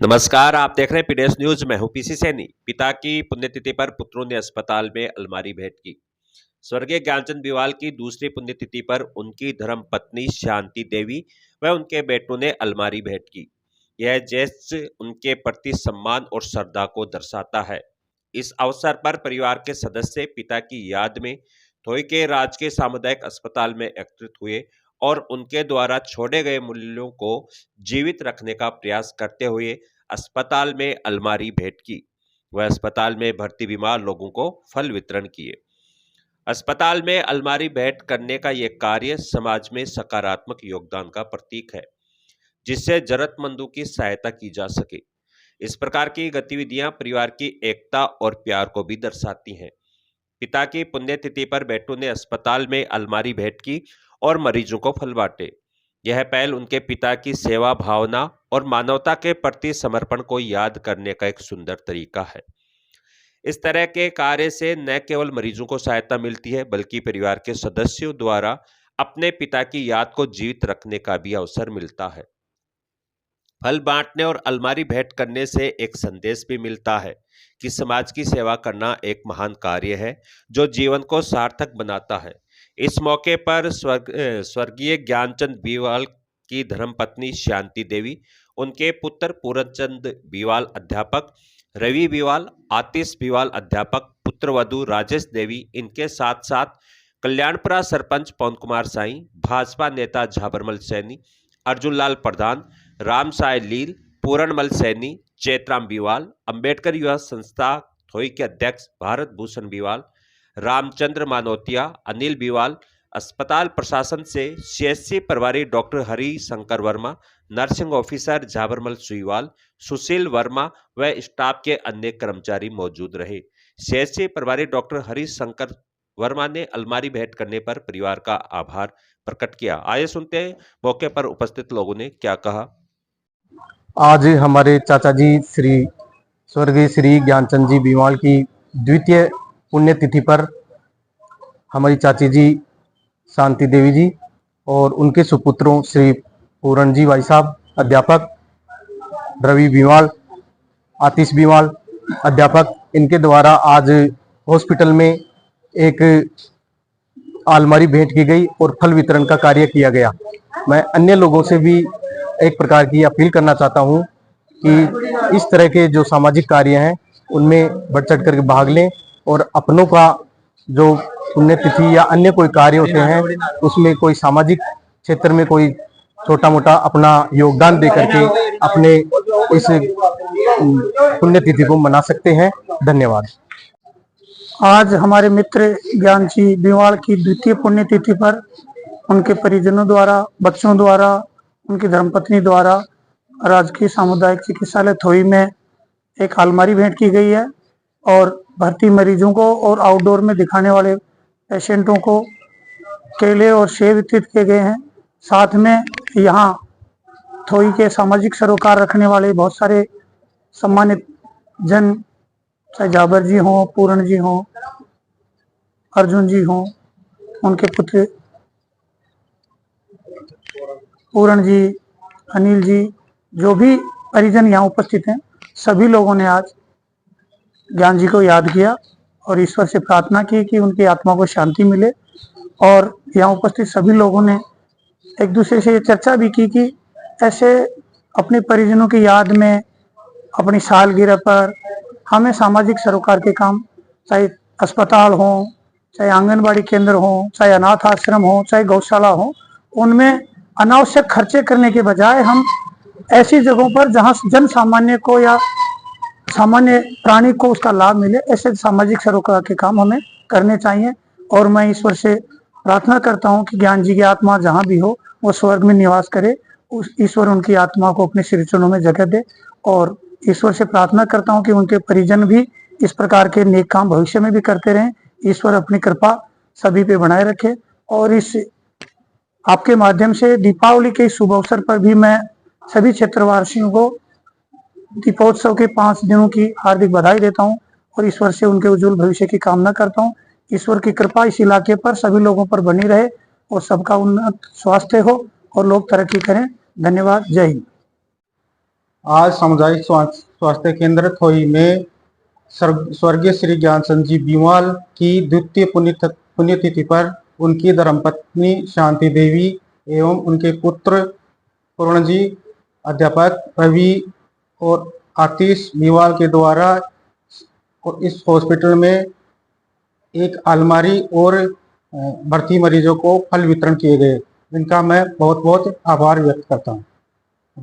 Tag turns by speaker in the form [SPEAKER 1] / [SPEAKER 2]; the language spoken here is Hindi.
[SPEAKER 1] नमस्कार, आप देख रहे हैं पीडीएस न्यूज। मैं हूं पीसी सैनी। पिता की पुण्यतिथि पर पुत्रों ने अस्पताल में अलमारी भेंट की। स्वर्गीय ज्ञानचंद बीवाल की दूसरी पुण्यतिथि पर उनकी धर्म पत्नी शांति देवी व उनके बेटों ने अलमारी भेंट की। यह जेस्ट उनके प्रति सम्मान और श्रद्धा को दर्शाता है। इस अवसर पर परिवार के सदस्य पिता की याद में थोई के राजकीय सामुदायिक अस्पताल में एकत्रित हुए और उनके द्वारा छोड़े गए मूल्यों को जीवित रखने का प्रयास करते हुए अस्पताल में अलमारी भेंट की। वह अस्पताल में भर्ती बीमार लोगों को फल वितरण किए। अस्पताल में अलमारी भेंट करने का यह कार्य समाज में सकारात्मक योगदान का प्रतीक है, जिससे जरूरतमंदों की सहायता की जा सके। इस प्रकार की गतिविधियां परिवार की एकता और प्यार को भी दर्शाती हैं। पिता की पुण्यतिथि पर बेटों ने अस्पताल में अलमारी भेंट की और मरीजों को फल बांटे। यह पहल उनके पिता की सेवा भावना और मानवता के प्रति समर्पण को याद करने का एक सुंदर तरीका है। इस तरह के कार्य से न केवल मरीजों को सहायता मिलती है, बल्कि परिवार के सदस्यों द्वारा अपने पिता की याद को जीवित रखने का भी अवसर मिलता है। फल बांटने और अलमारी भेंट करने से एक संदेश भी मिलता है कि समाज की सेवा करना एक महान कार्य है, जो जीवन को सार्थक बनाता है। इस मौके पर स्वर्गीय ज्ञानचंद बीवाल की धर्मपत्नी शांति देवी, उनके पुत्र पूरनचंद बीवाल अध्यापक, रवि बीवाल, आतिश बीवाल अध्यापक, पुत्रवधू राजेश देवी, इनके साथ साथ कल्याणपुरा सरपंच पवन कुमार साई, भाजपा नेता झाबरमल सैनी, अर्जुन लाल प्रधान, राम साय लील, पूरणमल सैनी, चैतराम बीवाल, अंबेडकर युवा संस्था थोई के अध्यक्ष भारत भूषण बीवाल, रामचंद्र मानोतिया, अनिल बीवाल, अस्पताल प्रशासन से सीएससी प्रभारी doctor Hari Shankar Verma, nursing officer Jhabarmal Suiwal, Sushil Verma व स्टाफ के अन्य कर्मचारी मौजूद रहे। सीएससी प्रभारी डॉक्टर हरि शंकर वर्मा ने अलमारी भेंट करने पर परिवार का आभार प्रकट किया। आइए सुनते हैं मौके पर उपस्थित लोगों ने क्या कहा।
[SPEAKER 2] आज हमारे चाचा जी स्वर्गीय श्री ज्ञानचंद जी बीवाल की द्वितीय पुण्यतिथि पर हमारी चाची जी शांति देवी जी और उनके सुपुत्रों श्री पूरण जी भाई साहब अध्यापक, रवि बीवाल, आतिश बीवाल अध्यापक, इनके द्वारा आज हॉस्पिटल में एक अलमारी भेंट की गई और फल वितरण का कार्य किया गया। मैं अन्य लोगों से भी एक प्रकार की अपील करना चाहता हूं कि इस तरह के जो सामाजिक कार्य हैं उनमें बढ़ चढ़ कर भाग लें और अपनों का जो पुण्यतिथि या अन्य कोई कार्य होते हैं उसमें कोई सामाजिक क्षेत्र में कोई छोटा मोटा अपना योगदान दे करके अपने इस पुण्यतिथि को मना सकते हैं। धन्यवाद।
[SPEAKER 3] आज हमारे मित्र ज्ञान जी बीवाल की द्वितीय पुण्यतिथि पर उनके परिजनों द्वारा, बच्चों द्वारा, उनकी धर्मपत्नी द्वारा राजकीय सामुदायिक चिकित्सालय थोई में एक अलमारी भेंट की गई है और भर्ती मरीजों को और आउटडोर में दिखाने वाले पेशेंटों को केले और सेब वितरित किए गए हैं। साथ में यहाँ थोई के सामाजिक सरोकार रखने वाले बहुत सारे सम्मानित जन, चाहे जाबर जी हों, पूरण जी हों, अर्जुन जी हों, उनके पुत्र पूरण जी, अनिल जी, जो भी परिजन यहाँ उपस्थित हैं, सभी लोगों ने आज ज्ञान जी को याद किया और ईश्वर से प्रार्थना की कि उनकी आत्मा को शांति मिले। और यहाँ उपस्थित सभी लोगों ने एक दूसरे से ये चर्चा भी की कि ऐसे अपने परिजनों की याद में अपनी सालगिरह पर हमें सामाजिक सरोकार के काम, चाहे अस्पताल हो, चाहे आंगनबाड़ी केंद्र हो, चाहे अनाथ आश्रम हो, चाहे गौशाला हो, उनमें अनावश्यक खर्चे करने के बजाय हम ऐसी जगहों पर जहां जन सामान्य को या सामान्य प्राणी को उसका लाभ मिले, ऐसे सामाजिक सरोकार के काम हमें करने चाहिए। और मैं ईश्वर से प्रार्थना करता हूं कि ज्ञान जी की आत्मा जहां भी हो वो स्वर्ग में निवास करे। उस ईश्वर उनकी आत्मा को अपने श्री चरणों में जगह दे और ईश्वर से प्रार्थना करता हूं कि उनके परिजन भी इस प्रकार के नेक काम भविष्य में भी करते रहें। ईश्वर अपनी कृपा सभी पे बनाए रखे। और इस आपके माध्यम से दीपावली के शुभ अवसर पर भी मैं सभी क्षेत्रवासियों को दीपोत्सव के 5 दिनों की हार्दिक बधाई देता हूं और ईश्वर से उनके उज्जवल भविष्य की कामना करता हूं। ईश्वर की कृपा इस इलाके पर सभी लोगों पर बनी रहे और सबका उन्नत स्वास्थ्य हो और लोग तरक्की करें। धन्यवाद। जय हिंद।
[SPEAKER 2] आज सामुदायिक स्वास्थ्य केंद्र थोई में स्वर्गीय श्री ज्ञानचंद जी बीमाल की द्वितीय पुण्यतिथि पर उनकी धर्मपत्नी शांति देवी एवं उनके पुत्र पूर्ण जी, अध्यापक रवि और आतिश बीमाल के द्वारा इस हॉस्पिटल में एक अलमारी और भर्ती मरीजों को फल वितरण किए गए, इनका मैं बहुत बहुत आभार व्यक्त करता हूँ।